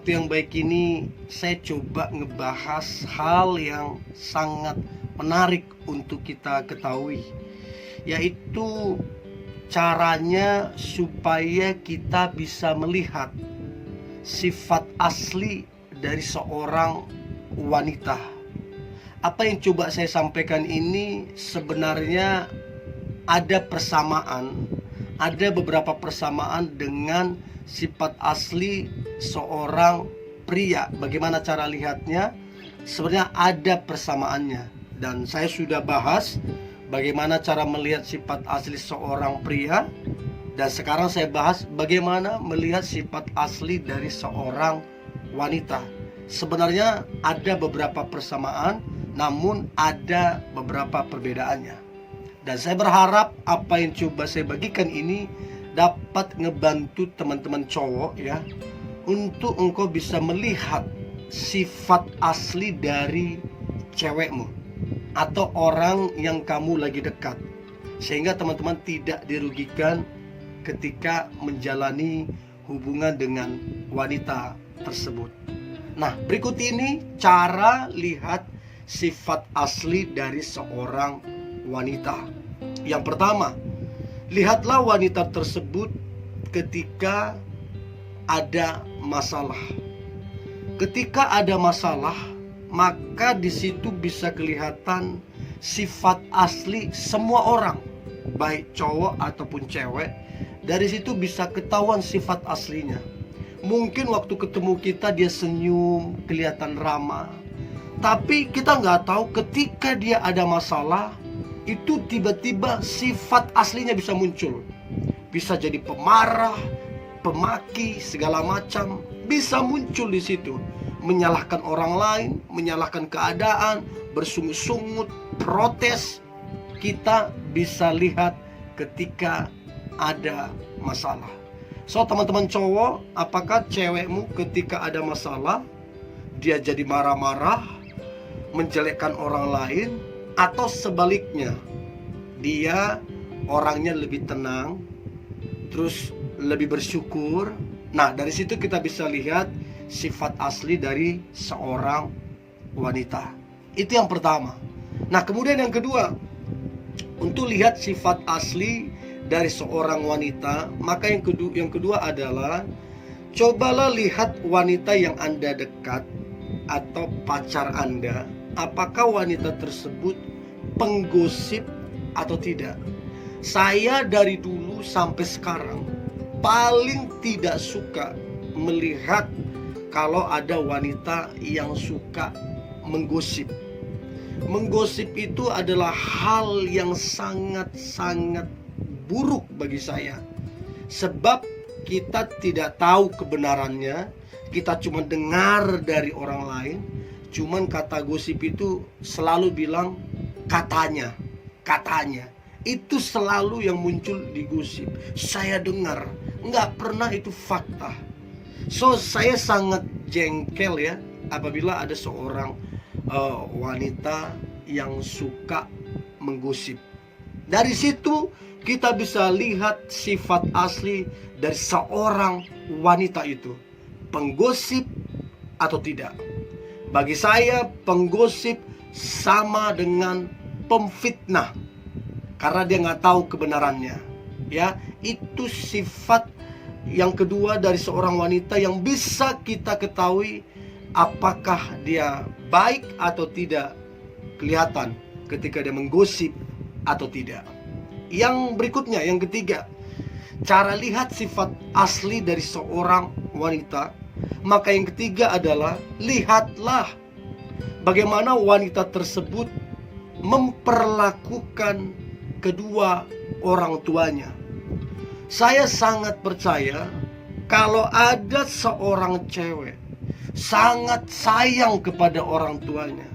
waktu yang baik ini saya coba ngebahas hal yang sangat menarik untuk kita ketahui, yaitu caranya supaya kita bisa melihat sifat asli dari seorang wanita. Apa yang coba saya sampaikan ini sebenarnya ada beberapa persamaan dengan sifat asli seorang pria. Bagaimana cara lihatnya? Sebenarnya ada persamaannya. Dan saya sudah bahas bagaimana cara melihat sifat asli seorang pria. Dan sekarang saya bahas bagaimana melihat sifat asli dari seorang wanita. Sebenarnya ada beberapa persamaan, namun ada beberapa perbedaannya. Dan saya berharap apa yang coba saya bagikan ini dapat ngebantu teman-teman cowok ya, untuk engkau bisa melihat sifat asli dari cewekmu atau orang yang kamu lagi dekat, sehingga teman-teman tidak dirugikan ketika menjalani hubungan dengan wanita tersebut. Nah, berikut ini cara lihat sifat asli dari seorang wanita. Yang pertama, lihatlah wanita tersebut ketika ada masalah. Ketika ada masalah, maka di situ bisa kelihatan sifat asli semua orang, baik cowok ataupun cewek. Dari situ bisa ketahuan sifat aslinya. Mungkin waktu ketemu kita dia senyum, kelihatan ramah, tapi kita nggak tahu ketika dia ada masalah, itu tiba-tiba sifat aslinya bisa muncul. Bisa jadi pemarah, pemaki, segala macam bisa muncul di situ. Menyalahkan orang lain, menyalahkan keadaan, bersungut-sungut, protes. Kita bisa lihat ketika ada masalah. So, teman-teman cowok, apakah cewekmu ketika ada masalah dia jadi marah-marah, menjelekkan orang lain, atau sebaliknya dia orangnya lebih tenang, terus lebih bersyukur? Nah, dari situ kita bisa lihat sifat asli dari seorang wanita. Itu yang pertama. Nah, kemudian yang kedua, untuk lihat sifat asli dari seorang wanita, maka yang kedua adalah cobalah lihat wanita yang Anda dekat atau pacar Anda. Apakah wanita tersebut penggosip atau tidak? Saya dari dulu sampai sekarang paling tidak suka melihat kalau ada wanita yang suka menggosip. Menggosip itu adalah hal yang sangat-sangat buruk bagi saya. Sebab kita tidak tahu kebenarannya, kita cuma dengar dari orang lain. Cuman kata gosip itu selalu bilang katanya. Itu selalu yang muncul di gosip. Saya dengar, nggak pernah itu fakta. So, saya sangat jengkel ya apabila ada seorang wanita yang suka menggosip. Dari situ kita bisa lihat sifat asli dari seorang wanita itu, penggosip atau tidak. Bagi saya, penggosip sama dengan pemfitnah, karena dia nggak tahu kebenarannya. Ya, itu sifat yang kedua dari seorang wanita yang bisa kita ketahui apakah dia baik atau tidak, kelihatan ketika dia menggosip atau tidak. Yang berikutnya, yang ketiga, cara lihat sifat asli dari seorang wanita. Maka yang ketiga adalah lihatlah bagaimana wanita tersebut memperlakukan kedua orang tuanya. Saya sangat percaya kalau ada seorang cewek sangat sayang kepada orang tuanya,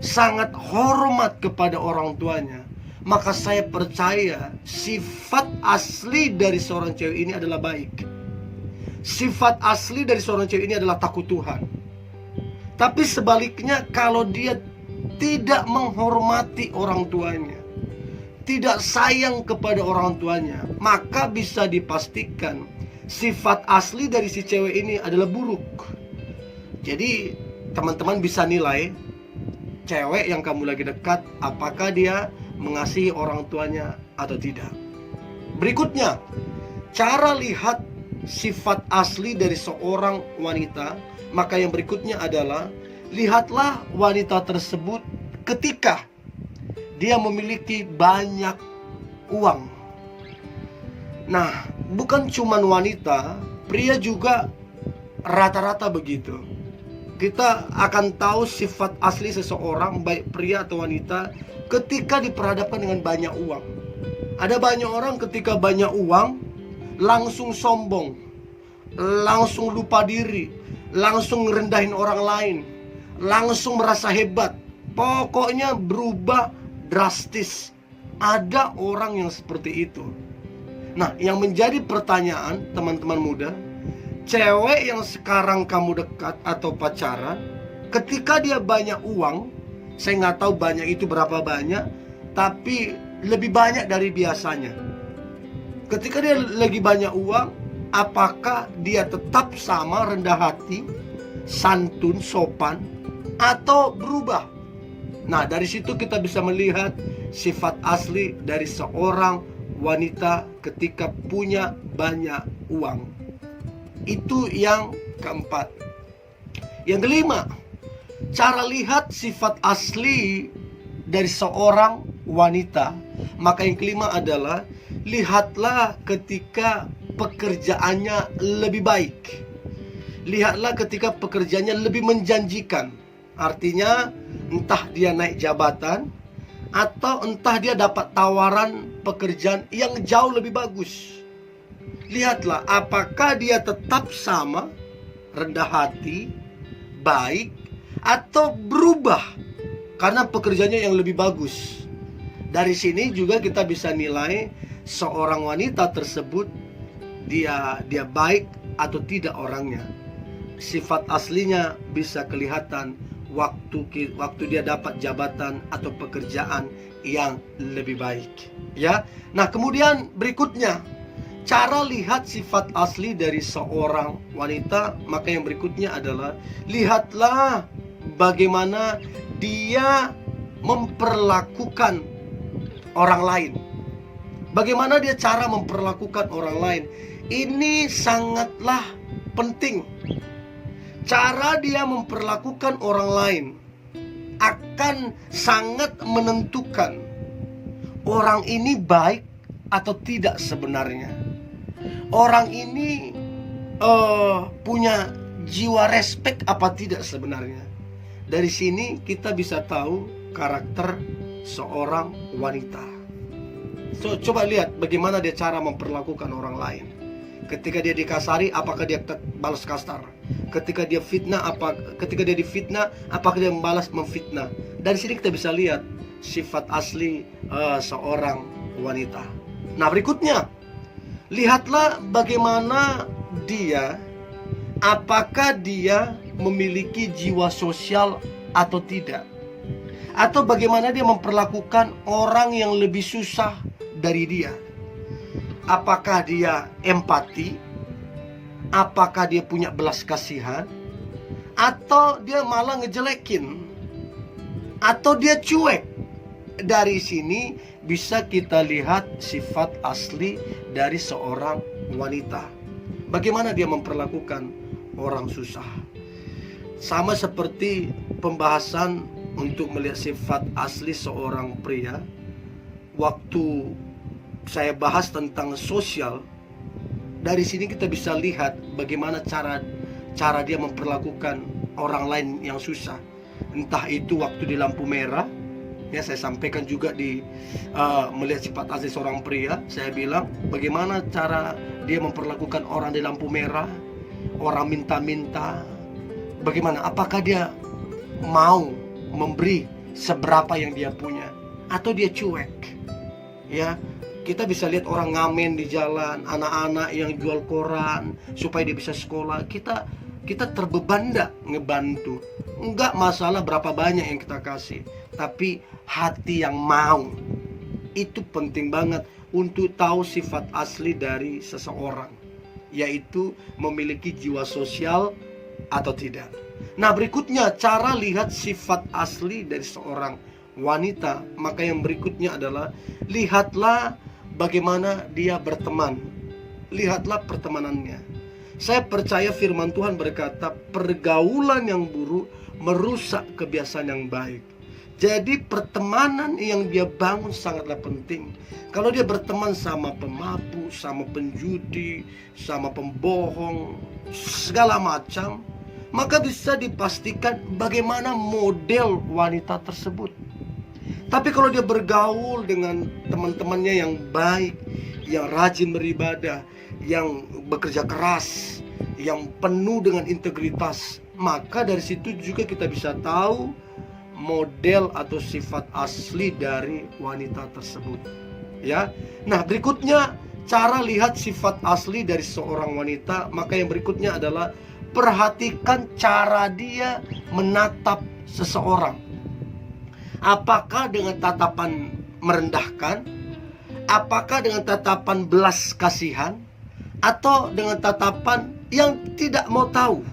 sangat hormat kepada orang tuanya, maka saya percaya sifat asli dari seorang cewek ini adalah baik. Sifat asli dari seorang cewek ini adalah takut Tuhan. Tapi sebaliknya, kalau dia tidak menghormati orang tuanya, tidak sayang kepada orang tuanya, maka bisa dipastikan sifat asli dari si cewek ini adalah buruk. Jadi teman-teman bisa nilai cewek yang kamu lagi dekat, apakah dia mengasihi orang tuanya atau tidak. Berikutnya, cara lihat sifat asli dari seorang wanita. Maka yang berikutnya adalah, lihatlah wanita tersebut ketika dia memiliki banyak uang. Nah, bukan cuma wanita, pria juga rata-rata begitu. Kita akan tahu sifat asli seseorang, baik pria atau wanita, ketika diperhadapkan dengan banyak uang. Ada banyak orang ketika banyak uang langsung sombong, langsung lupa diri, langsung ngerendahin orang lain, langsung merasa hebat. Pokoknya berubah drastis. Ada orang yang seperti itu. Nah, yang menjadi pertanyaan teman-teman muda, cewek yang sekarang kamu dekat atau pacaran, ketika dia banyak uang, saya nggak tahu banyak itu berapa banyak, tapi lebih banyak dari biasanya. Ketika dia lagi banyak uang, apakah dia tetap sama rendah hati, santun, sopan, atau berubah? Nah, dari situ kita bisa melihat sifat asli dari seorang wanita ketika punya banyak uang. Itu yang keempat. Yang kelima, cara lihat sifat asli dari seorang wanita. Maka yang kelima adalah, lihatlah ketika pekerjaannya lebih baik. Lihatlah ketika pekerjaannya lebih menjanjikan. Artinya entah dia naik jabatan, atau entah dia dapat tawaran pekerjaan yang jauh lebih bagus. Lihatlah apakah dia tetap sama, rendah hati, baik, atau berubah karena pekerjaannya yang lebih bagus. Dari sini juga kita bisa nilai seorang wanita tersebut, dia baik atau tidak orangnya. Sifat aslinya bisa kelihatan waktu dia dapat jabatan atau pekerjaan yang lebih baik, ya. Nah, kemudian berikutnya, cara lihat sifat asli dari seorang wanita. Maka yang berikutnya adalah, lihatlah bagaimana dia memperlakukan orang lain. Bagaimana dia cara memperlakukan orang lain. Ini sangatlah penting. Cara dia memperlakukan orang lain akan sangat menentukan orang ini baik atau tidak sebenarnya. Orang ini punya jiwa respek apa tidak sebenarnya. Dari sini kita bisa tahu karakter seorang wanita. So, coba lihat bagaimana dia cara memperlakukan orang lain. Ketika dia dikasari, apakah dia balas kasar? Ketika dia difitnah, apakah dia memfitnah? Dari sini kita bisa lihat sifat asli seorang wanita. Nah, berikutnya, lihatlah bagaimana dia, apakah dia memiliki jiwa sosial atau tidak, atau bagaimana dia memperlakukan orang yang lebih susah dari dia. Apakah dia empati? Apakah dia punya belas kasihan? Atau dia malah ngejelekin? Atau dia cuek? Dari sini bisa kita lihat sifat asli dari seorang wanita. Bagaimana dia memperlakukan orang susah. Sama seperti pembahasan untuk melihat sifat asli seorang pria. Waktu saya bahas tentang sosial, dari sini kita bisa lihat bagaimana cara dia memperlakukan orang lain yang susah. Entah itu waktu di lampu merah, ya, saya sampaikan juga di melihat sifat asli seorang pria. Saya bilang bagaimana cara dia memperlakukan orang di lampu merah, orang minta-minta. Bagaimana, apakah dia mau memberi seberapa yang dia punya, atau dia cuek, ya. Kita bisa lihat orang ngamen di jalan, anak-anak yang jual koran supaya dia bisa sekolah. Kita terbeban enggak ngebantu? Enggak masalah berapa banyak yang kita kasih, tapi hati yang mau. Itu penting banget untuk tahu sifat asli dari seseorang, yaitu memiliki jiwa sosial atau tidak. Nah, berikutnya cara lihat sifat asli dari seorang wanita. Maka yang berikutnya adalah lihatlah bagaimana dia berteman. Lihatlah pertemanannya. Saya percaya firman Tuhan berkata, pergaulan yang buruk merusak kebiasaan yang baik. Jadi pertemanan yang dia bangun sangatlah penting. Kalau dia berteman sama pemabuk, sama penjudi, sama pembohong, segala macam, maka bisa dipastikan bagaimana model wanita tersebut. Tapi kalau dia bergaul dengan teman-temannya yang baik, yang rajin beribadah, yang bekerja keras, yang penuh dengan integritas, maka dari situ juga kita bisa tahu model atau sifat asli dari wanita tersebut. Ya. Nah, berikutnya cara lihat sifat asli dari seorang wanita. Maka yang berikutnya adalah perhatikan cara dia menatap seseorang. Apakah dengan tatapan merendahkan? Apakah dengan tatapan belas kasihan? Atau dengan tatapan yang tidak mau tahu,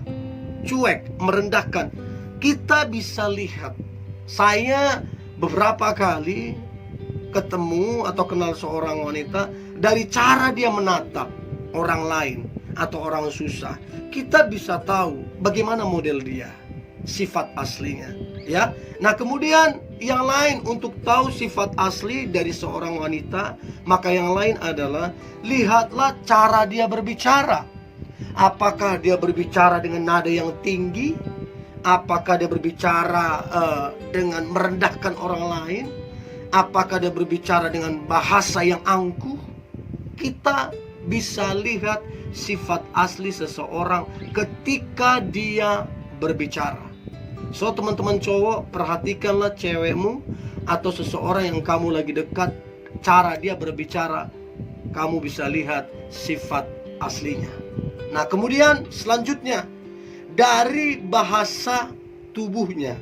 cuek, merendahkan? Kita bisa lihat. Saya beberapa kali ketemu atau kenal seorang wanita dari cara dia menatap orang lain atau orang susah. Kita bisa tahu bagaimana model dia, sifat aslinya, ya. Nah, kemudian yang lain untuk tahu sifat asli dari seorang wanita, maka yang lain adalah lihatlah cara dia berbicara. Apakah dia berbicara dengan nada yang tinggi? Apakah dia berbicara dengan merendahkan orang lain? Apakah dia berbicara dengan bahasa yang angkuh? Kita bisa lihat sifat asli seseorang ketika dia berbicara. So, teman-teman cowok, perhatikanlah cewekmu atau seseorang yang kamu lagi dekat, cara dia berbicara, kamu bisa lihat sifat aslinya. Nah, kemudian selanjutnya dari bahasa tubuhnya.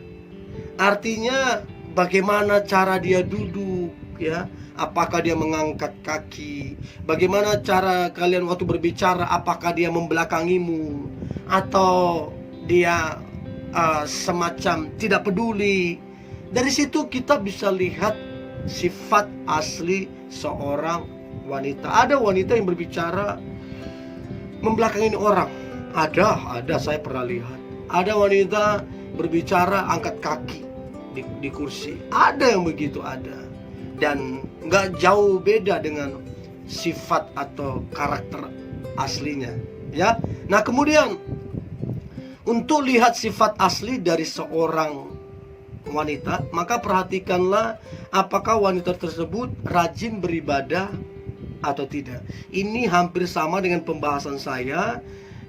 Artinya bagaimana cara dia duduk, ya. Apakah dia mengangkat kaki? Bagaimana cara kalian waktu berbicara? Apakah dia membelakangimu atau dia semacam tidak peduli? Dari situ kita bisa lihat sifat asli seorang wanita. Ada wanita yang berbicara membelakangi orang. Ada saya pernah lihat. Ada wanita berbicara angkat kaki di kursi. Ada yang begitu, ada. Dan nggak jauh beda dengan sifat atau karakter aslinya, ya. Nah, kemudian untuk lihat sifat asli dari seorang wanita, maka perhatikanlah apakah wanita tersebut rajin beribadah atau tidak. Ini hampir sama dengan pembahasan saya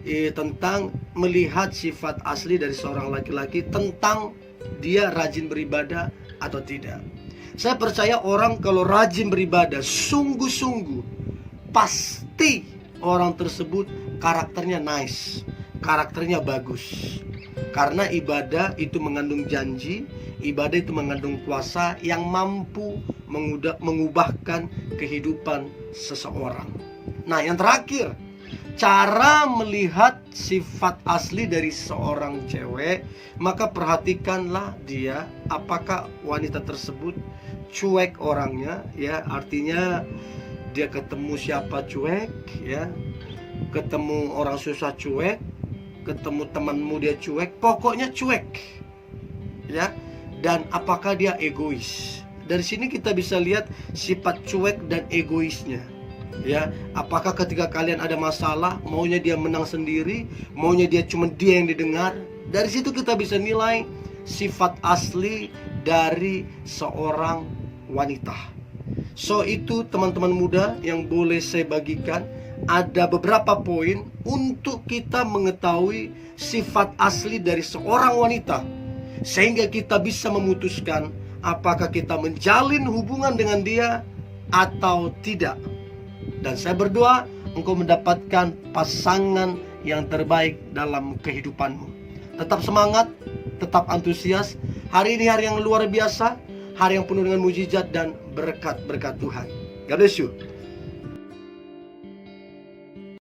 tentang melihat sifat asli dari seorang laki-laki, tentang dia rajin beribadah atau tidak. Saya percaya orang kalau rajin beribadah sungguh-sungguh, pasti orang tersebut karakternya nice, karakternya bagus. Karena ibadah itu mengandung janji, ibadah itu mengandung kuasa yang mampu mengubahkan kehidupan seseorang. Nah, yang terakhir, cara melihat sifat asli dari seorang cewek, maka perhatikanlah dia, apakah wanita tersebut cuek orangnya, ya. Artinya dia ketemu siapa cuek, ya. Ketemu orang susah cuek, ketemu temanmu dia cuek, pokoknya cuek, ya. Dan apakah dia egois? Dari sini kita bisa lihat sifat cuek dan egoisnya, ya. Apakah ketika kalian ada masalah, maunya dia menang sendiri, maunya dia cuma dia yang didengar? Dari situ kita bisa nilai sifat asli dari seorang wanita. So, itu teman-teman muda yang boleh saya bagikan. Ada beberapa poin untuk kita mengetahui sifat asli dari seorang wanita, sehingga kita bisa memutuskan apakah kita menjalin hubungan dengan dia atau tidak. Dan saya berdoa engkau mendapatkan pasangan yang terbaik dalam kehidupanmu. Tetap semangat, tetap antusias. Hari ini hari yang luar biasa, hari yang penuh dengan mujizat dan berkat-berkat Tuhan. God bless you.